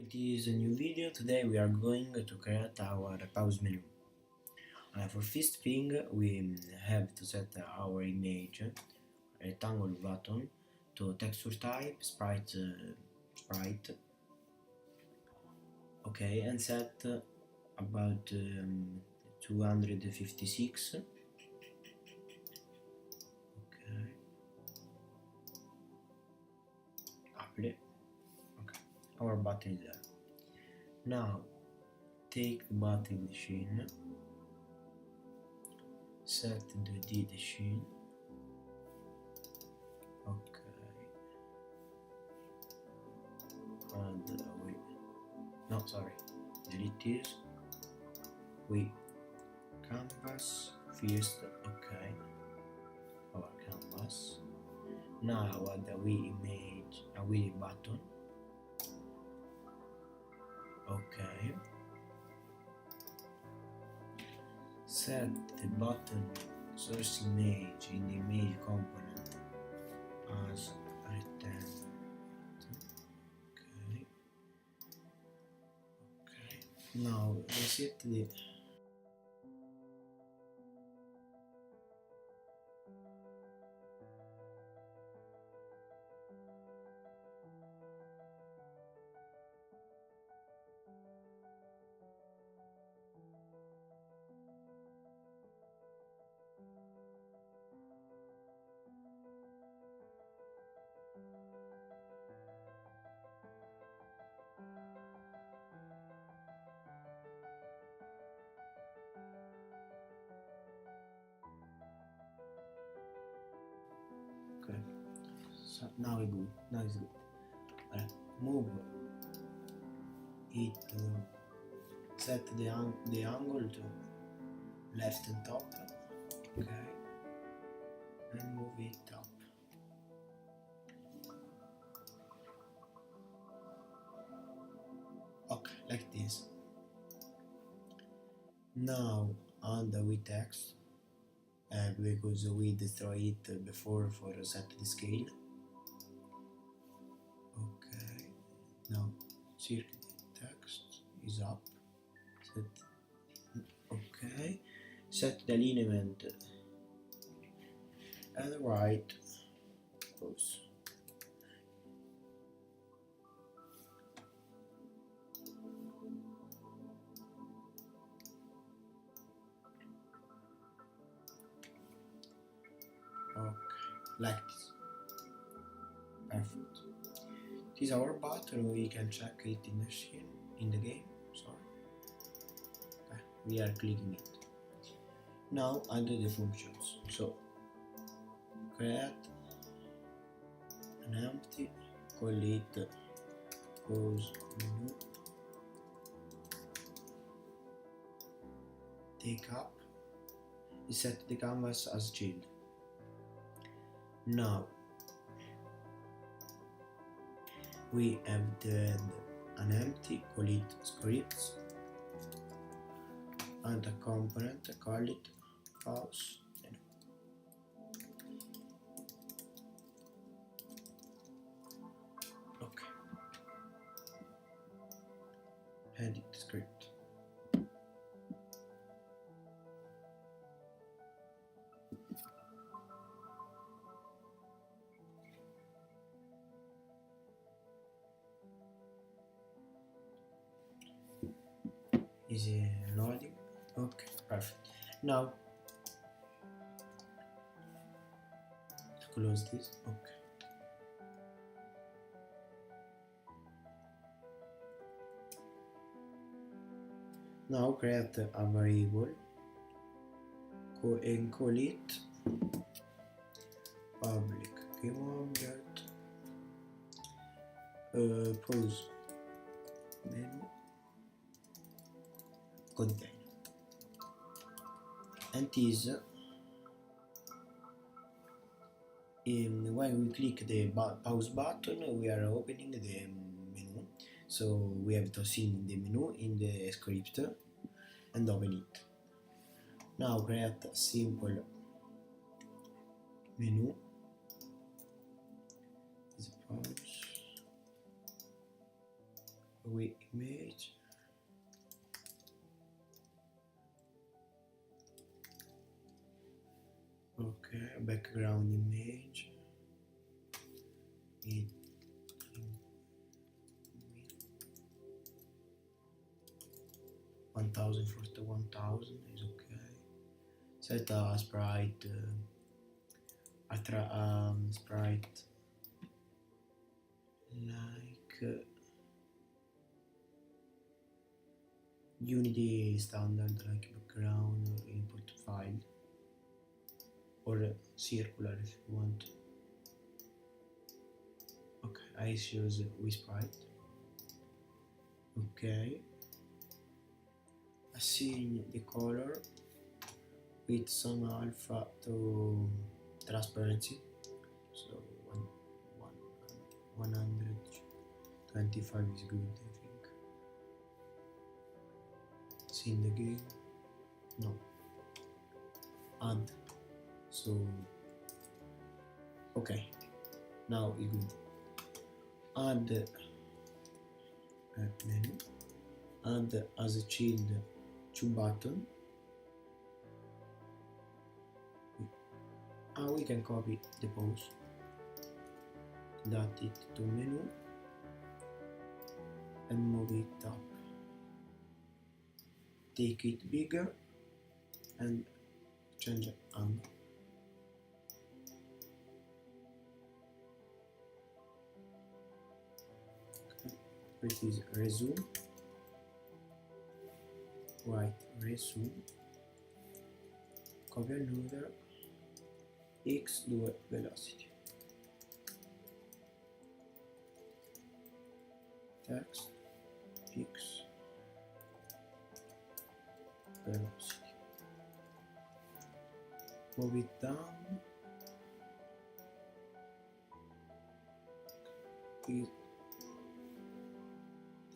It is a new video. Today we are going to create our pause menu. For first thing we have to set our image rectangle button to texture type sprite. Okay, and set about 256. Okay, apply. Okay, our button is there. Now take the button machine, set the D machine. Okay, and delete this. We canvas first. Okay, our canvas. Now the image a we button. Okay, set the button source image in the image component as rectangle. Okay, now reset the okay. So now it's good. Now it's good. Move it to set the angle to left and top. Okay, and move it up. Okay, like this. Now under with text, because we destroy it before for set the scale. Okay, now circle text is up. Okay, set the alignment and right close. Okay, like this. Perfect. This is our button. We can check it in the game. Sorry. Okay, we are clicking it. Now under the functions. So create an empty, call it pause menu. Take up. Set the canvas as child. Now we have an empty, call it scripts, and a component, call it pause menu. Okay, edit script. Is it loading? Okay, perfect. Now to close this. Okay. Now create a variable and call it public game object pause menu container, and is when we click the pause button we are opening the menu, so we have to see the menu in the script and open it. Now create a simple menu. Pause away image. Okay, background image. It 1000 for the 1000 is okay. Set a sprite, sprite like Unity standard, like background or input file, or circular if you want. Okay, I choose WeSprite. Okay, assign the color with some alpha to transparency, so 125 is good, I think. See in the game, no, add, so okay, now it's good. Add menu, add as a child 2 button. We can copy the pose, add it to menu and move it up. Take it bigger and change angle. Okay. It is resume. Right, resume. Copy another. X2 velocity. Text X velocity. Move it down. The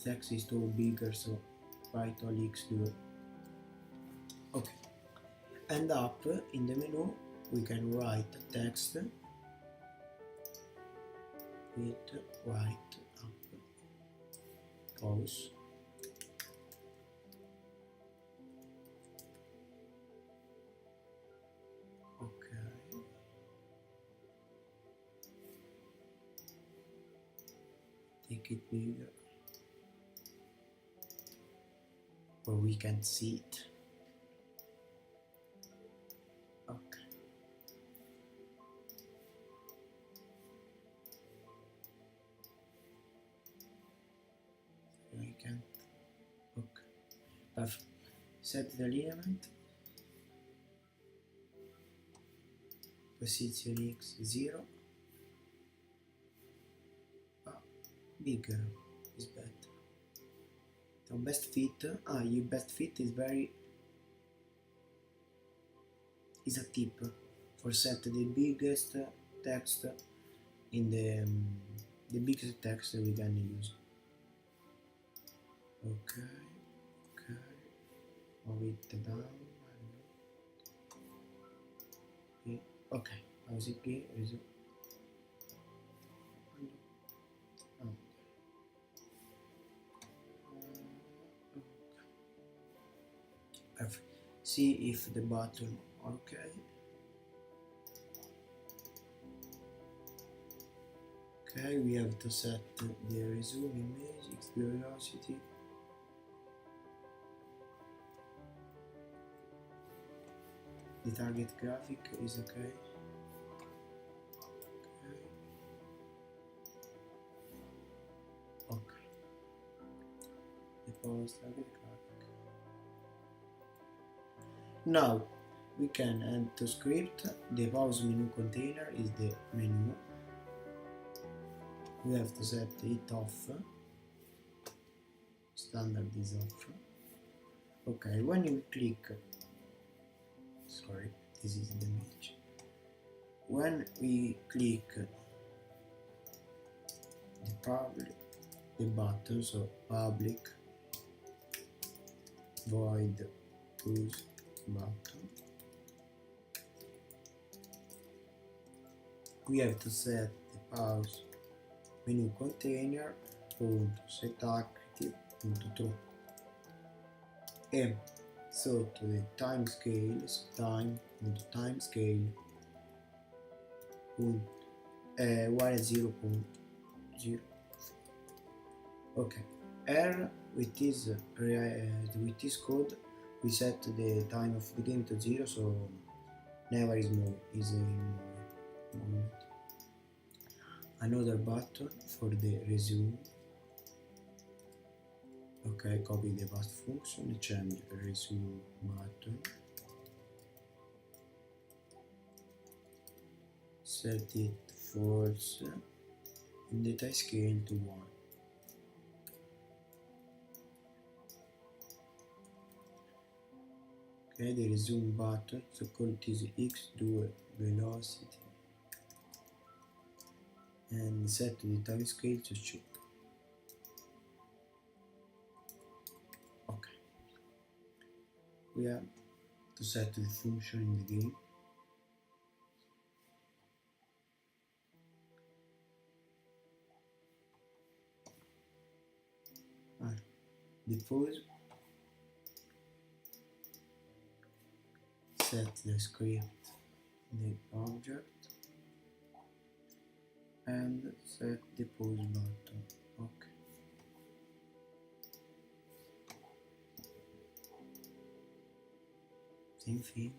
text is too bigger, so write all X2. Okay. And up in the menu we can write text with right up pause. Okay. Take it bigger, where we can see it. Okay. I can't. Okay. Perfect. Set the alignment. Position X0. Bigger is better. The best fit. Your best fit is is a tip for set the biggest text in the biggest text we can use. Okay, okay, move it down. Okay, how's it going? Perfect. See if the button okay. Okay, we have to set the resume image, X velocity. The target graphic is okay. Okay. The pose target graphic. Now we can add to script. The pause menu container is the menu. We have to set it off. Standard is off. Okay, when you click, sorry, this is the image. When we click the button, so public void push button, we have to set the pause menu container, set active punto true, e sotto il time scale, time scale uguale a 0.0. Okay, R with this code we set the time of the game to 0, so never is in movement. Another button for the resume. Okay, copy the past function, change resume button, set it false and the time scale to 1. Okay, the resume button, so called is x2 velocity and set the time scale to 2. Okay, we have to set the function in the game. The pose, set the script in the object and set the pause button. Okay. Same thing.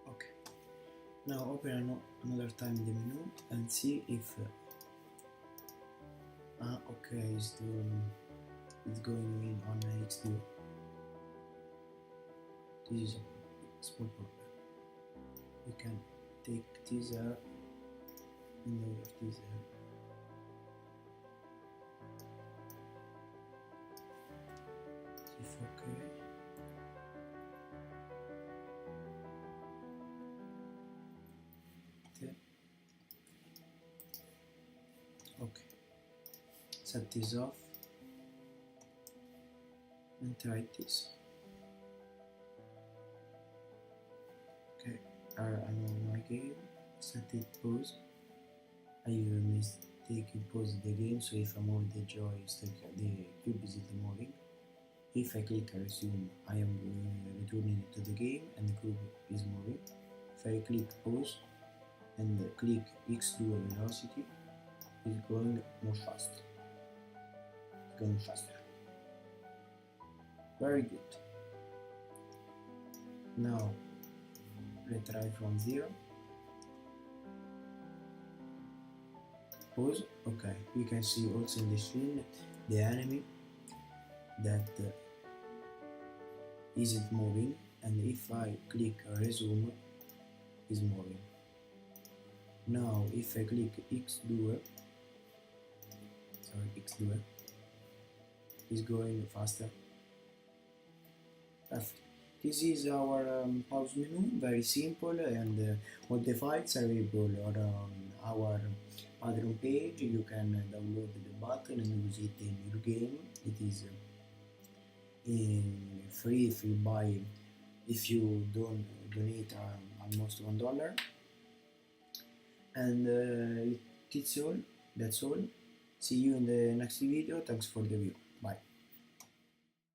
Okay. Now open another time the menu and see if okay, it's going in on X2. This is a small problem. We can take this out and lower this out. If okay. Okay. Set this off and try this. Okay, I'm on my game, set it pause. I use a mistake in pause the game, so if I move the joystick, the cube is moving. If I click resume, I am returning to the game and the cube is moving. If I click pause and click x2 velocity, it's going more fast. It's going faster. Very good. Now retry from 0. Pause. Okay, we can see also in the screen the enemy that isn't moving, and if I click resume, is moving. Now if I click x2, is going faster. Perfect. This is our pause menu, very simple, and all the files are available on our Patreon page. You can download the button and use it in your game. It is free if you buy, if you don't donate almost $1. And that's all. See you in the next video. Thanks for the view. Bye.